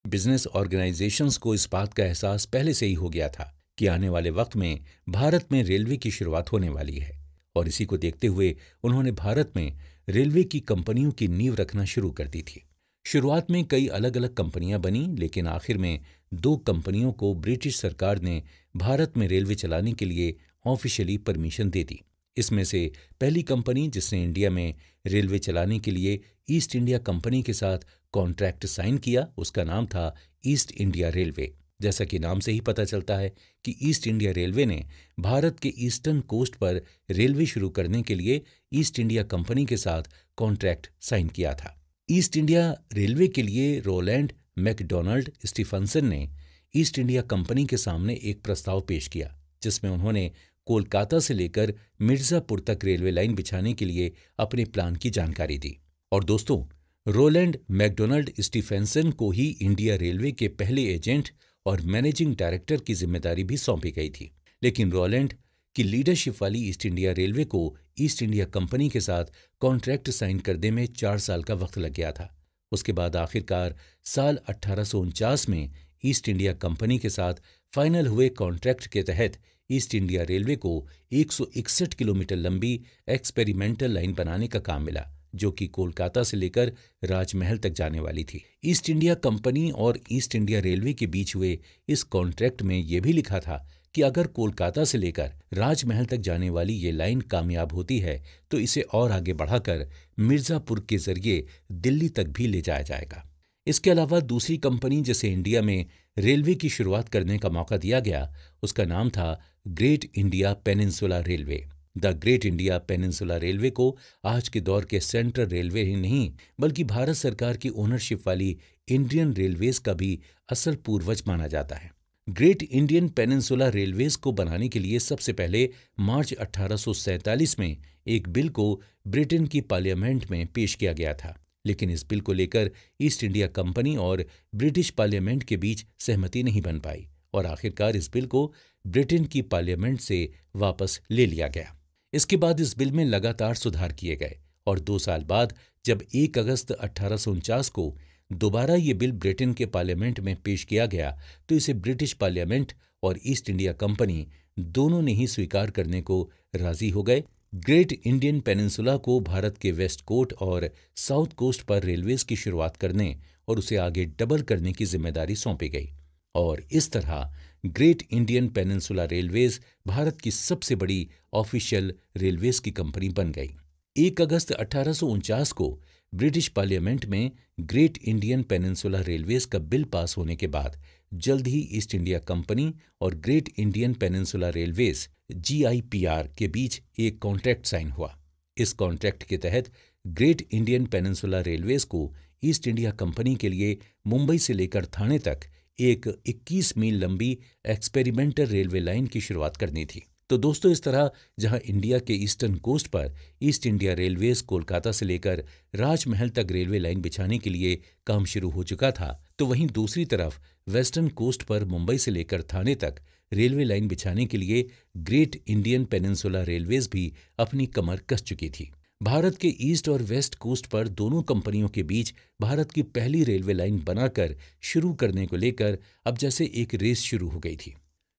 Business organisations को इस बात का एहसास पहले से ही हो गया था कि आने वाले वक्त में भारत में रेलवे की शुरुआत होने वाली है, और इसी को देखते हुए उन्होंने भारत में रेलवे की कंपनियों की नींव रखना शुरू कर दी थी। शुरुआत में कई अलग अलग कंपनियां बनी, लेकिन आखिर में 2 कंपनियों को ब्रिटिश सरकार ने भारत में रेलवे चलाने के लिए ऑफिशियली परमिशन दे दी। इसमें से पहली कंपनी जिसने इंडिया में रेलवे चलाने के लिए ईस्ट इंडिया कंपनी के साथ कॉन्ट्रैक्ट साइन किया, उसका नाम था ईस्ट इंडिया रेलवे। जैसा कि नाम से ही पता चलता है कि ईस्ट इंडिया रेलवे ने भारत के ईस्टर्न कोस्ट पर रेलवे शुरू करने के लिए ईस्ट इंडिया कंपनी के साथ कॉन्ट्रैक्ट साइन किया था। ईस्ट इंडिया रेलवे के लिए रोलैंड मैकडॉनल्ड स्टीफनसन ने ईस्ट इंडिया कंपनी के सामने एक प्रस्ताव पेश किया, जिसमें उन्होंने कोलकाता से लेकर मिर्जापुर तक रेलवे लाइन बिछाने के लिए अपने प्लान की जानकारी दी। और दोस्तों, रोलैंड मैकडॉनल्ड स्टीफेंसन को ही इंडिया रेलवे के पहले एजेंट और मैनेजिंग डायरेक्टर की जिम्मेदारी भी सौंपी गई थी। लेकिन रोलैंड की लीडरशिप वाली ईस्ट इंडिया रेलवे को ईस्ट इंडिया कंपनी के साथ कॉन्ट्रैक्ट साइन करने में 4 साल का वक्त लग गया था। उसके बाद आखिरकार साल 1849 में ईस्ट इंडिया कंपनी के साथ फाइनल हुए कॉन्ट्रैक्ट के तहत ईस्ट इंडिया रेलवे को 161 किलोमीटर लंबी एक्सपेरिमेंटल लाइन बनाने का काम मिला, जो कि कोलकाता से लेकर राजमहल तक जाने वाली थी। ईस्ट इंडिया कंपनी और ईस्ट इंडिया रेलवे के बीच हुए इस कॉन्ट्रैक्ट में यह भी लिखा था कि अगर कोलकाता से लेकर राजमहल तक जाने वाली ये लाइन कामयाब होती है तो इसे और आगे बढ़ाकर मिर्जापुर के जरिए दिल्ली तक भी ले जाया जाएगा। इसके अलावा दूसरी कंपनी जिसे इंडिया में रेलवे की शुरुआत करने का मौका दिया गया, उसका नाम था great India peninsula railway. The great India peninsula railway को आज के दौर के सेंट्रल रेलवे ही नहीं बल्कि भारत सरकार की ओनरशिप वाली इंडियन रेलवेज का भी असल पूर्वज माना जाता है। ग्रेट इंडियन पेनिनसुला रेलवेज को बनाने के लिए सबसे पहले मार्च 1847 में एक बिल को ब्रिटेन की पार्लियामेंट में पेश किया गया था, लेकिन इस बिल को लेकर ईस्ट इंडिया कंपनी और ब्रिटिश पार्लियामेंट के बीच सहमति नहीं बन पाई और आखिरकार इस बिल को ब्रिटेन की पार्लियामेंट से वापस ले लिया गया। इसके बाद इस बिल में लगातार सुधार किए गए और 2 साल बाद जब 1 अगस्त 1849 को दोबारा ये बिल ब्रिटेन के पार्लियामेंट में पेश किया गया तो इसे ब्रिटिश पार्लियामेंट और ईस्ट इंडिया कंपनी दोनों ने ही स्वीकार करने को राजी हो गए। ग्रेट इंडियन पेनिनसुला को भारत के वेस्ट कोस्ट और साउथ कोस्ट पर रेलवेज की शुरुआत करने और उसे आगे डबल करने की जिम्मेदारी सौंपी गई और इस तरह great Indian peninsula railways Bharat की सबसे बड़ी ऑफिशियल रेलवेज की कंपनी बन गई। 1 अगस्त 1849 को ब्रिटिश पार्लियामेंट में ग्रेट इंडियन पेनिनसुला रेलवेज का बिल पास होने के बाद जल्द ही ईस्ट इंडिया कंपनी और great Indian peninsula railways GIPR के बीच एक कॉन्ट्रैक्ट साइन हुआ। इस कॉन्ट्रैक्ट के तहत ग्रेट इंडियन पेनिनसुला रेलवेज को ईस्ट इंडिया कंपनी के लिए मुंबई से लेकर थाने तक एक 21 मील लंबी एक्सपेरिमेंटल रेलवे लाइन की शुरुआत करनी थी। तो दोस्तों, इस तरह जहां इंडिया के ईस्टर्न कोस्ट पर ईस्ट इंडिया रेलवेज कोलकाता से लेकर राजमहल तक रेलवे लाइन बिछाने के लिए काम शुरू हो चुका था, तो वहीं दूसरी तरफ वेस्टर्न कोस्ट पर मुंबई से लेकर थाने तक रेलवे लाइन बिछाने के लिए ग्रेट इंडियन पेनिनसुला रेलवेज भी अपनी कमर कस चुकी थी। भारत के ईस्ट और वेस्ट कोस्ट पर दोनों कंपनियों के बीच भारत की पहली रेलवे लाइन बनाकर शुरू करने को लेकर अब जैसे एक रेस शुरू हो गई थी,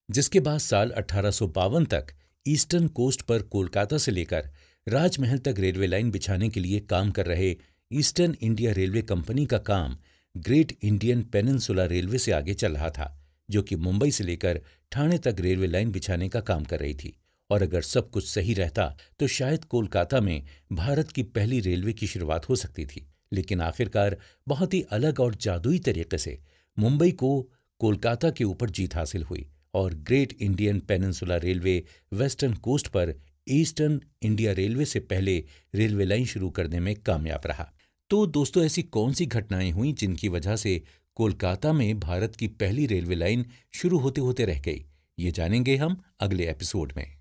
जिसके बाद साल 1852 तक ईस्टर्न कोस्ट पर कोलकाता से लेकर राजमहल तक रेलवे लाइन बिछाने के लिए काम कर रहे ईस्टर्न इंडिया रेलवे कंपनी का काम ग्रेट इंडियन पेनिनसुला रेलवे से आगे चल रहा था, जो कि मुंबई से लेकर ठाणे तक रेलवे लाइन बिछाने का काम कर रही थी। और अगर सब कुछ सही रहता तो शायद कोलकाता में भारत की पहली रेलवे की शुरुआत हो सकती थी। लेकिन आखिरकार बहुत ही अलग और जादुई तरीके से मुंबई को कोलकाता के ऊपर जीत हासिल हुई और great Indian peninsula railway western coast पर ईस्टर्न इंडिया रेलवे से पहले रेलवे लाइन शुरू करने में कामयाब रहा। तो दोस्तों, ऐसी कौन सी घटनाएं हुई जिनकी वजह से कोलकाता में भारत की पहली रेलवे लाइन शुरू होते होते रह गई, ये जानेंगे हम अगले एपिसोड में।